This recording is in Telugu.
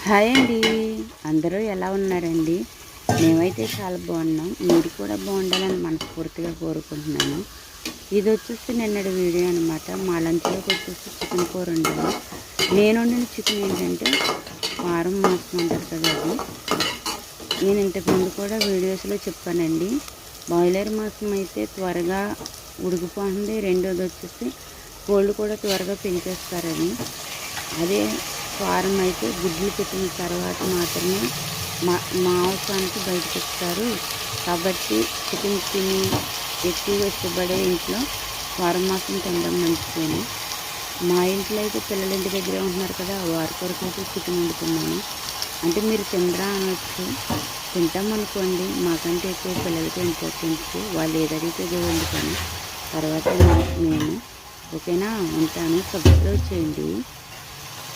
హాయ్ అండి. అందరూ ఎలా ఉన్నారండి? మేమైతే చాలా బాగున్నాం. మీరు కూడా బాగుండాలని మనస్ఫూర్తిగా కోరుకుంటున్నాను. ఇది వచ్చేసి నిన్నటి వీడియో అనమాట. మా లంచ్లోకి వచ్చేసి చికెన్ కూర వండాను. నేను వండిన చికెన్ ఏంటంటే వారం మాసం అంటారు కదా, అది నేను ఇంతకుముందు కూడా వీడియోస్లో చెప్పానండి. బాయిలర్ మాసం అయితే త్వరగా ఉడికిపోతుంది. రెండోది వచ్చేసి కోళ్ళు కూడా త్వరగా పెంచేస్తారని. అదే ఫారం అయితే గుడ్లు పెట్టిన తర్వాత మాత్రమే మాంసానికి బయటకు వస్తారు. కాబట్టి చికెన్ తిని ఎక్కువగా ఇష్టపడే ఇంట్లో వారం మాసం తినడం మంచిదేను. మా ఇంట్లో అయితే పిల్లల ఇంటి దగ్గరే ఉంటున్నారు కదా, వారి కొరకు అయితే చికెన్ వండుతున్నాను. అంటే మీరు తినరా అనవచ్చు. తింటామనుకోండి, మాకంటే ఎక్కువ పిల్లలకి ఇంపార్టెన్స్. వాళ్ళు ఏదైతే వండుతాను తర్వాత నేను. ఓకేనా? ఉంటాను. సబ్స్క్రైబ్ చేయండి.